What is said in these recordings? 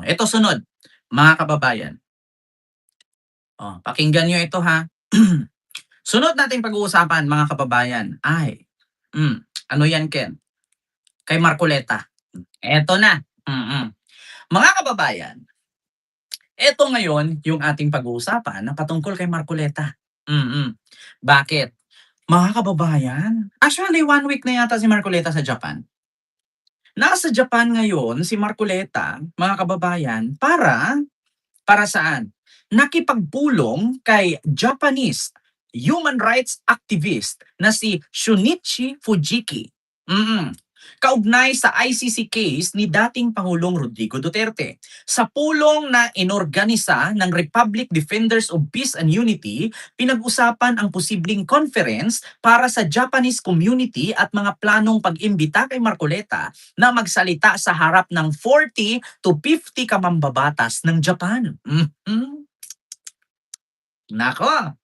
Eto sunod, mga kababayan. Pakinggan niyo ito ha. Sunod nating pag-uusapan mga kababayan ay, hmm, ano yan Ken? Kay Marcoleta. Eto na, Mga kababayan, eto ngayon yung ating pag-uusapan na patungkol kay Marcoleta. Bakit? Mga kababayan, actually 1 week na yata si Marcoleta sa Japan. Nasa Japan ngayon si Marcoleta, mga kababayan, para saan? Nakipagpulong kay Japanese human rights activist na si Shunichi Fujiki. Kaugnay sa ICC case ni dating Pangulong Rodrigo Duterte. Sa pulong na inorganisa ng Republic Defenders of Peace and Unity, pinag-usapan ang posibleng conference para sa Japanese community at mga planong pag-imbita kay Marcoleta na magsalita sa harap ng 40 to 50 kamambabatas ng Japan. Nako,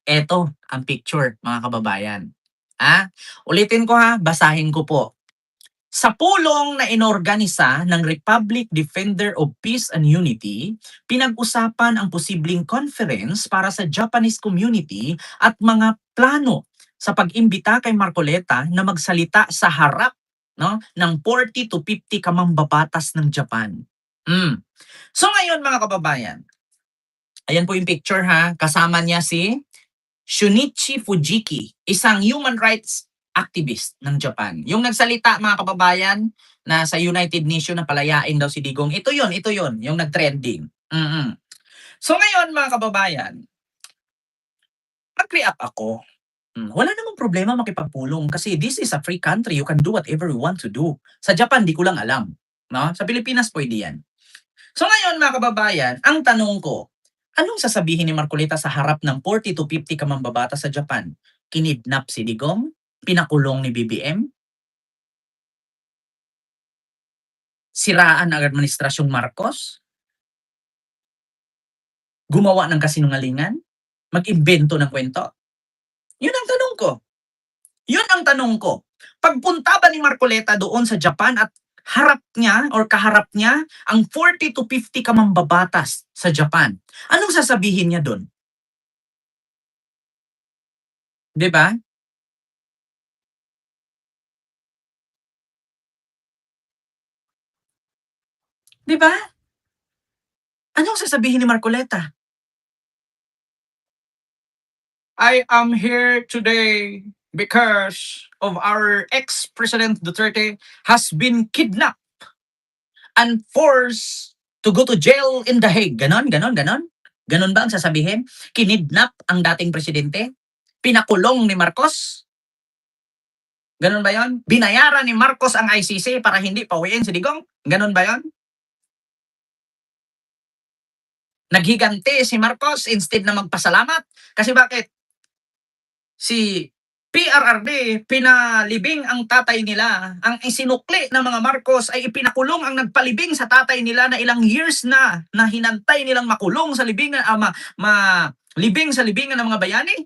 eto ang picture mga kababayan. Ulitin ko basahin ko po. Sa pulong na inorganisa ng Republic Defender of Peace and Unity, pinag-usapan ang posibleng conference para sa Japanese community at mga plano sa pag-imbita kay Marcoleta na magsalita sa harap ng 40 to 50 kamambabatas ng Japan. So ngayon mga kababayan, ayan po yung picture kasama niya si Shunichi Fujiki, isang human rights activist ng Japan. Yung nagsalita mga kababayan na sa United Nations na palayain daw si Digong, ito yon, yung nag-trending. So ngayon mga kababayan, nag-react ako. Wala namang problema makipagpulong kasi this is a free country, you can do whatever you want to do. Sa Japan, di ko lang alam. No? Sa Pilipinas, pwede yan. So ngayon mga kababayan, ang tanong ko, anong sasabihin ni Marcoleta sa harap ng 40 to 50 kamambabata sa Japan? Kinidnap si Digong? Pinakulong ni BBM? Siraan ang administrasyong Marcos? Gumawa ng kasinungalingan? Mag-imbento ng kwento? Yun ang tanong ko. Yun ang tanong ko. Pagpunta ba ni Marcoleta doon sa Japan at harap niya or kaharap niya ang 40 to 50 kamambabatas sa Japan, anong sasabihin niya doon? 'Di ba? Di ba? Anong sasabihin ni Marcoleta? I am here today because of our ex-President Duterte has been kidnapped and forced to go to jail in The Hague. Ganon, ganon, ganon. Ganon ba ang sasabihin? Kinidnap ang dating presidente? Pinakulong ni Marcos? Ganon ba yon? Binayaran ni Marcos ang ICC para hindi pauwiin si Digong? Ganon ba yon? Naghiganti si Marcos instead na magpasalamat? Kasi bakit? Si PRRD, pinalibing ang tatay nila. Ang isinukli ng mga Marcos ay ipinakulong ang nagpalibing sa tatay nila na ilang years na hinantay nilang makulong sa libingan, libing sa libingan ng mga bayani.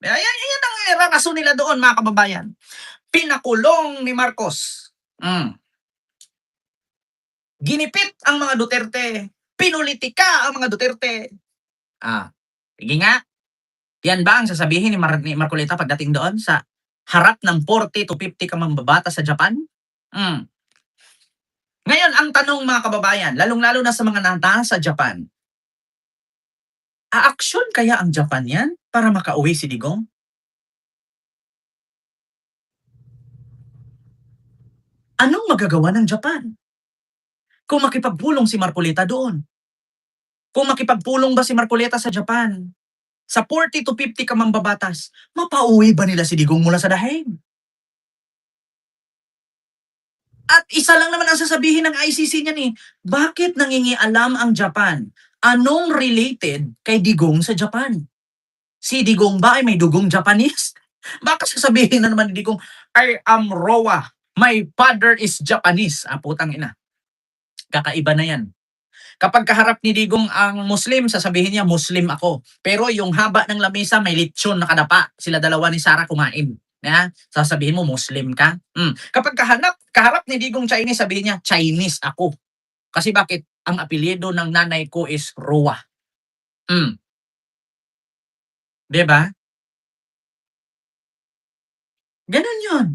Yan ang rason nila doon mga kababayan. Pinakulong ni Marcos. Ginipit ang mga Duterte. Pinulitika ang mga Duterte. Sige nga. Yan ba ang sasabihin ni Marcoleta pagdating doon sa harap ng 40 to 50 kamambabata sa Japan? Ngayon, ang tanong mga kababayan, lalong-lalo na sa mga nasa Japan, aaksyon kaya ang Japan yan para makauwi si Digong? Anong magagawa ng Japan kung makipagpulong si Marcoleta doon? Kung makipagpulong ba si Marcoleta sa Japan, sa 40 to 50 kamambabatas, mapauwi ba nila si Digong mula sa dahig? At isa lang naman ang sasabihin ng ICC niyan bakit nangingialam ang Japan? Anong related kay Digong sa Japan? Si Digong ba ay may dugong Japanese? Baka sasabihin na naman ni Digong, I am Roa, my father is Japanese. Putang ina. Kakaiba na yan. Kapag kaharap ni Digong ang Muslim, sasabihin niya, Muslim ako. Pero yung haba ng lamesa, may lechon na kadapa. Sila dalawa ni Sarah kumain. Sasabihin mo, Muslim ka? Kapag kaharap ni Digong Chinese, sabihin niya, Chinese ako. Kasi bakit? Ang apelyido ng nanay ko is Roa. 'Di ba? Gano'n 'yun.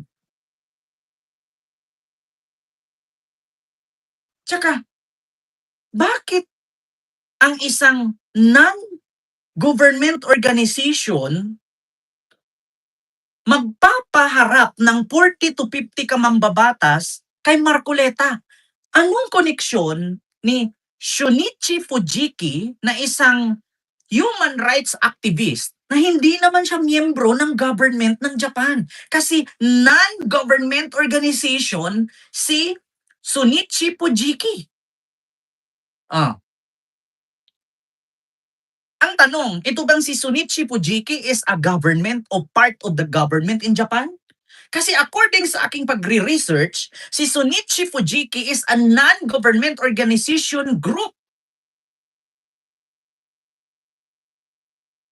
Tsaka bakit ang isang non-government organization magpapaharap ng 40 to 50 ka mambabatas kay Marcoleta? Anong koneksyon ni Shunichi Fujiki na isang human rights activist na hindi naman siya miyembro ng government ng Japan? Kasi non-government organization si Shunichi Fujiki. Ah, ang tanong, ito bang si Shunichi Fujiki is a government o part of the government in Japan? Kasi according sa aking pagre-research, si Shunichi Fujiki is a non-government organization group.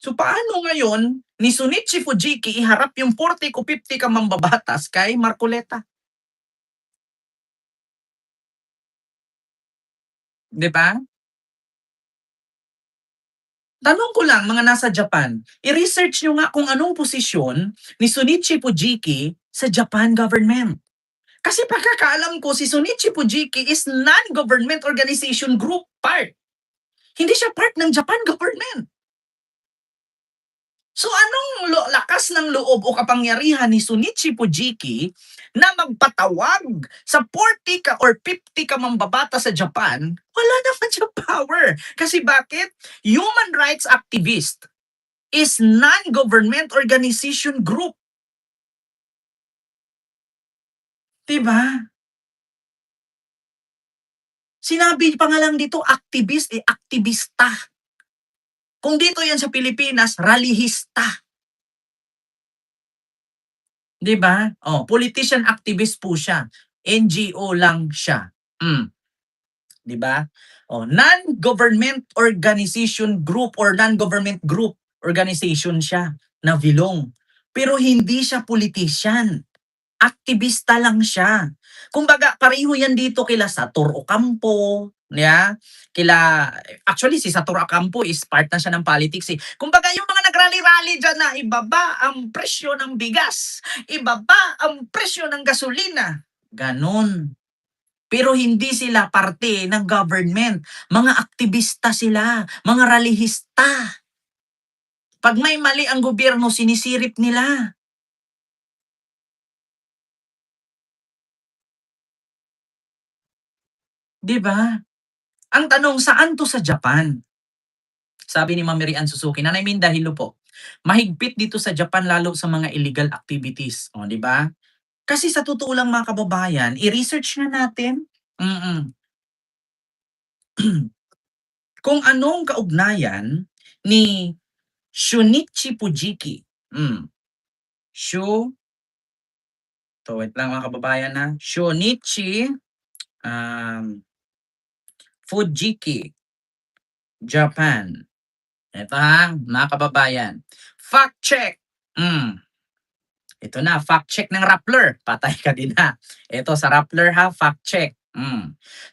So paano ngayon ni Shunichi Fujiki iharap yung 40 o 50 ka mambabatas kay Marcoleta? 'Di ba? Tanong ko lang mga nasa Japan, i-research nyo nga kung anong posisyon ni Shunichi Fujiki sa Japan government. Kasi pagkakaalam ko, si Shunichi Fujiki is non-government organization group part. Hindi siya part ng Japan government. So anong lakas ng loob o kapangyarihan ni Shunichi Fujiki na magpatawag sa 40 ka or 50 ka mambabata sa Japan? Wala naman siya power. Kasi bakit? Human rights activist is non-government organization group. Diba? Sinabi pa nga lang dito, activist, aktivista. Kung dito yan sa Pilipinas, ralihista. 'Di ba? Oh, politician activist po siya. NGO lang siya. 'Di ba? Oh, non-government organization group or non-government group organization siya na bilong. Pero hindi siya politician. Aktivista lang siya. Kumbaga pareho yan dito kila Sator Ocampo, yeah? Kila actually si Sator Ocampo is part na siya ng politics eh. Kumbaga yung mga nagrally-rally diyan na ibaba ang presyo ng bigas, ibaba ang presyo ng gasolina. Ganon. Pero hindi sila parte ng government. Mga aktivista sila, mga ralihista. Pag may mali ang gobyerno, sinisirip nila. 'Di ba? Ang tanong, saan 'to sa Japan? Sabi ni Ma'am Mary Suzuki, Nanay Minda, hello po. Mahigpit dito sa Japan lalo sa mga illegal activities. O, di ba? Kasi sa totoo lang mga kababayan, i-research na natin kung anong kaugnayan ni Shunichi Fujiki. Shu, to wait lang mga kababayan na. Shunichi um, Fujiki, Japan. Ito ha, mga kababayan. Fact check. Mm. Ito na, fact check ng Rappler. Patay ka din ha. Ito sa Rappler ha, fact check.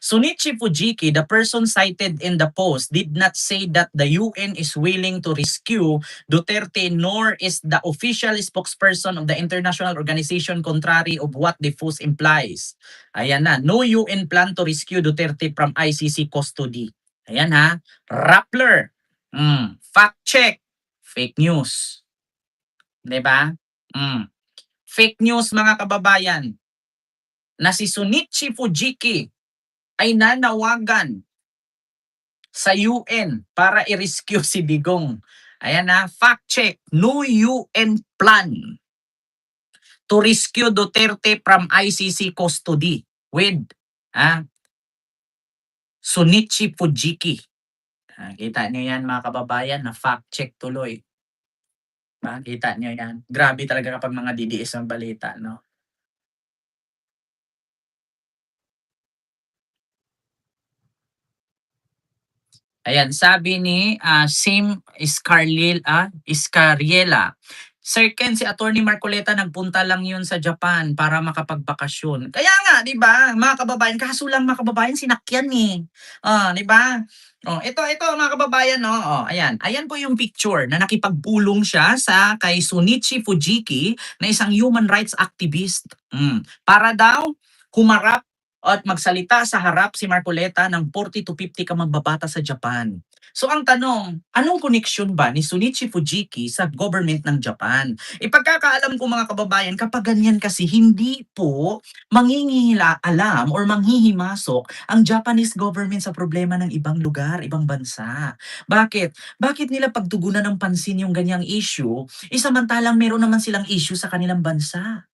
Shunichi Fujiki, the person cited in the post, did not say that the UN is willing to rescue Duterte, nor is the official spokesperson of the international organization contrary of what the post implies. Ayan na, no UN plan to rescue Duterte from ICC custody. Ayan ha, Rappler. Fact check. Fake news. 'Di ba? Mm. Fake news mga kababayan na si Shunichi Fujiki ay nanawagan sa UN para i-rescue si Digong. Ayan na, fact check. No UN plan to rescue Duterte from ICC custody with ah, Shunichi Fujiki. Kita niyo yan mga kababayan na fact check tuloy. Kita niyo yan. Grabe talaga kapag mga DDS ang balita, no? Ayan, sabi ni Sim Iscariela, Sir Ken, si Attorney Marcoleta nagpunta lang yun sa Japan para makapagbakasyon. Kaya nga, 'di ba, mga kababayan, kaso lang mga kababayan sinakyan, eh. 'Di ba? Ito mga kababayan 'no, ayan. Ayan po yung picture na nakipagpulong siya sa kay Sunichi Fujiki na isang human rights activist. Para daw humarap at magsalita sa harap si Marcoleta ng 40 to 50 ka mambabatas sa Japan. So ang tanong, anong koneksyon ba ni Sunichi Fujiki sa government ng Japan? Ipagkakaalam ko mga kababayan, kapag ganyan kasi hindi po mangingihila alam or manghihimasok ang Japanese government sa problema ng ibang lugar, ibang bansa. Bakit? Bakit nila pagtugunan ng pansin yung ganyang issue, samantalang meron naman silang issue sa kanilang bansa?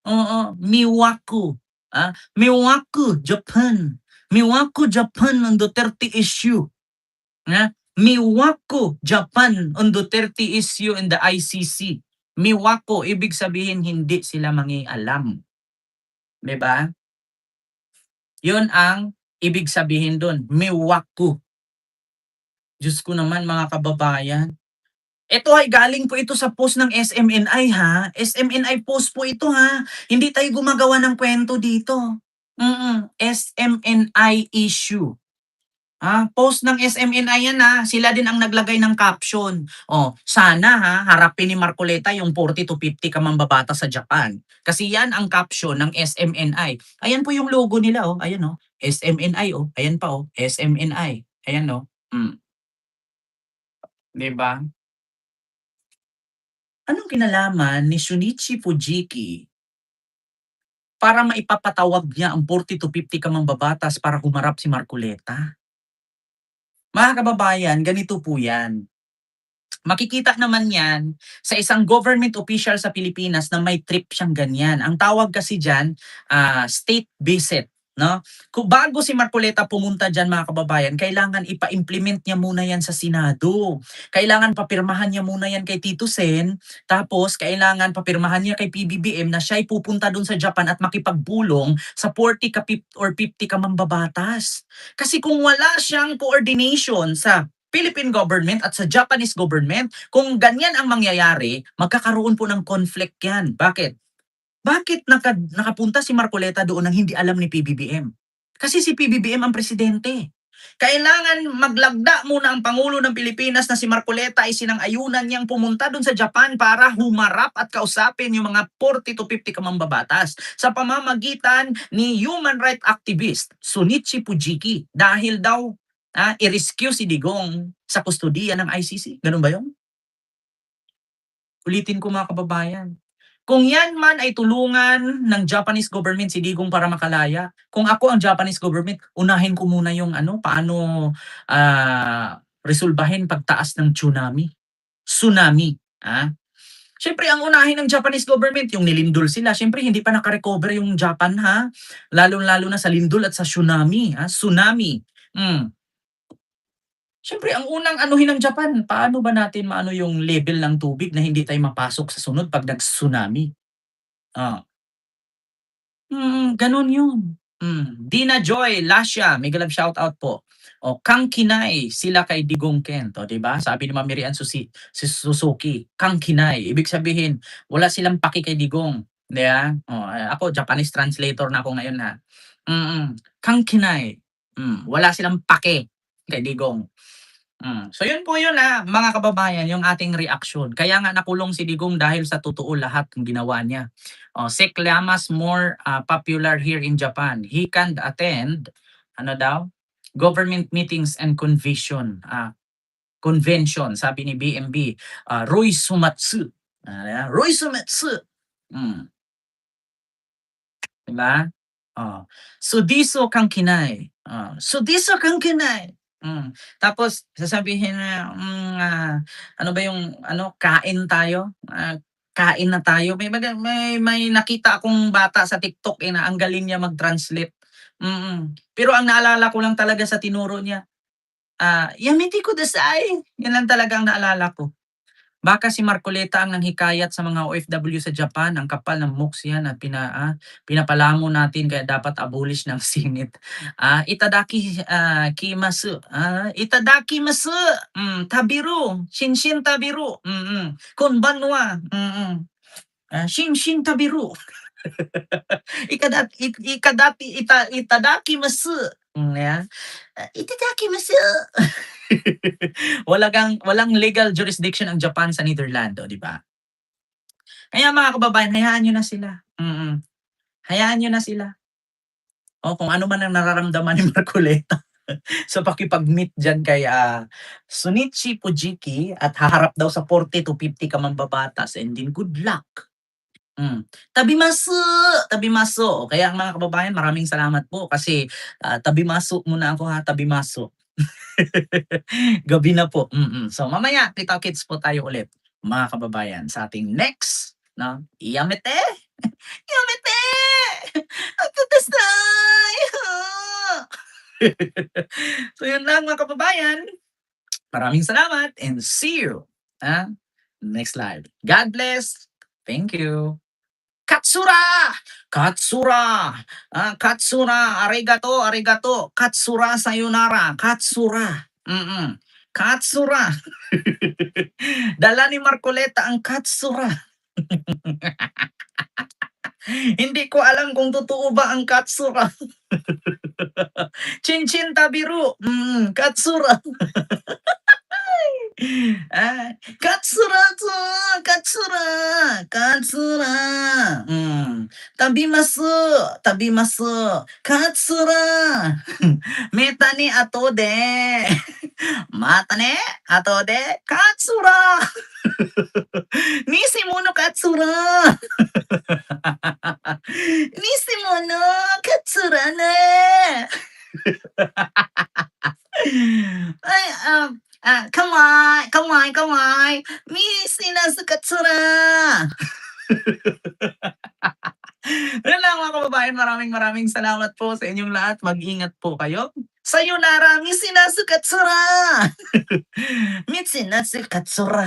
Oo, Miwaku, Japan. Miwaku, Japan on Duterte issue. Miwako, Japan on Duterte issue in the ICC. Miwako, ibig sabihin hindi sila mangialam. 'Di ba? Yun ang ibig sabihin dun, Miwako. Diyos ko naman mga kababayan. Ito ay galing po ito sa post ng SMNI ha. SMNI post po ito ha. Hindi tayo gumagawa ng kwento dito. SMNI issue. Post ng SMNI yan sila din ang naglagay ng caption. Sana harapin ni Marcoleta yung 40 to 50 ka mambabatas sa Japan. Kasi yan ang caption ng SMNI. Ayan po yung logo nila ayan SMNI ayan pa SMNI. Ayan 'di ba? Anong kinalaman ni Shunichi Fujiki para maipapatawag niya ang 40 to 50 ka mambabatas para humarap si Marcoleta? Mga kababayan, ganito po yan. Makikita naman yan sa isang government official sa Pilipinas na may trip siyang ganyan. Ang tawag kasi diyan, state visit, 'no? Kung bago si Marcoleta pumunta diyan mga kababayan, kailangan ipa-implement niya muna yan sa Senado. Kailangan papirmahan niya muna yan kay Tito Sen, tapos kailangan papirmahan niya kay PBBM na siya'y pupunta dun sa Japan at makipagbulong sa 40 ka or 50 ka mambabatas. Kasi kung wala siyang coordination sa Philippine government at sa Japanese government, kung ganyan ang mangyayari, magkakaroon po ng conflict yan. Bakit? Bakit nakapunta si Marcoleta doon nang hindi alam ni PBBM? Kasi si PBBM ang presidente. Kailangan maglagda muna ang Pangulo ng Pilipinas na si Marcoleta ay sinang-ayunan niyang pumunta doon sa Japan para humarap at kausapin yung mga 40 to 50 kamambabatas sa pamamagitan ni human rights activist Sunichi Fujiki dahil daw i-rescue si Digong sa kustodiya ng ICC. Ganun ba yun? Ulitin ko mga kababayan. Kung yan man ay tulungan ng Japanese government si Digong para makalaya, kung ako ang Japanese government, unahin ko muna yung paano resolbahin pagtaas ng tsunami. Tsunami. Siyempre, ang unahin ng Japanese government, yung nilindol sila. Siyempre, hindi pa nakarecover yung Japan Lalo-lalo na sa lindol at sa tsunami. Tsunami. Siyempre ang unang anuhin ng Japan, paano ba natin maano yung level ng tubig na hindi tayo mapasok sa sunod 'pag nag-tsunami? Oh, gano'n 'yun. Dina Joy Lascia, mega love shoutout po. Kang Kinay, sila kay Digong Kent, 'di ba? Sabi ni Ma'am Miriam si Suzuki, Kang Kinay. Ibig sabihin, wala silang paki kay Digong, 'di ba? Ako Japanese translator na ako ngayon Kang Kinay, wala silang pake kay Digong. So yun po yun mga kababayan, yung ating reaksyon. Kaya nga nakulong si Digong dahil sa totoo lahat ng ginawa niya. Sek Llamas more popular here in Japan. He can't attend, ano daw, government meetings and convention, sabi ni BMB. Roy Sumatsu. Roy Sumatsu. Mm. Diba? Sudiso kang kinay. Sudiso kang kinay. Tapos sasabihin na, ano ba yung kain tayo? Kain na tayo. May nakita akong bata sa TikTok na ang galing niya mag-translate. Pero ang naalala ko lang talaga sa tinuro niya, yamete kudasai. Yan lang talaga ang naalala ko. Baka si Marcoleta ang nanghikayat sa mga OFW sa Japan, ang kapal ng mooks yan at pinapalamo natin kaya dapat abolish ng singit. Kimasu, itadakimasu, tabiru, shinshin tabiru, konbanwa, shinshin tabiru. Itadakimasu. Yeah. Itadakimasu. Walang legal jurisdiction ang Japan sa Nederlando, di ba? Kaya mga kababayan, hayaan niyo na sila. Hayaan niyo na sila. O kung ano man ang nararamdaman ni Marcoleta sa pakipag-meet diyan kay Sunichi Fujiki at haharap daw sa 40 to 50 ka mambabatas, and then good luck. Tabimasu, tabimasu. O kaya mga kababayan, maraming salamat po kasi tabimasu muna ako ha, tabimasu. Gabi na po. So mamaya, kita-kits po tayo ulit, mga kababayan, sa ating next, no? Iyamete! Iyamete! Atutastay! So yun lang mga kababayan. Maraming salamat and see you next live. God bless. Thank you. Katsura! Katsura! Katsura! Arigato, arigato! Katsura, sayonara! Katsura! Katsura! Dala ni Marcoleta ang katsura. Hindi ko alam kung totoo ba ang katsura. Chinchin tabiru! Katsura! Katsura to! Katsura! Katsura! Tabimasu! Tabimasu! Katsura! Meta ni atode! Mata ne atode! Katsura! Nishimono katsura! Nishimono katsura ne! Kawai! Misinasu katsura! Yun lang mga kababayan, maraming salamat po sa inyong lahat. Mag-ingat po kayo. Sayonara, misinasu katsura! Misinasu katsura!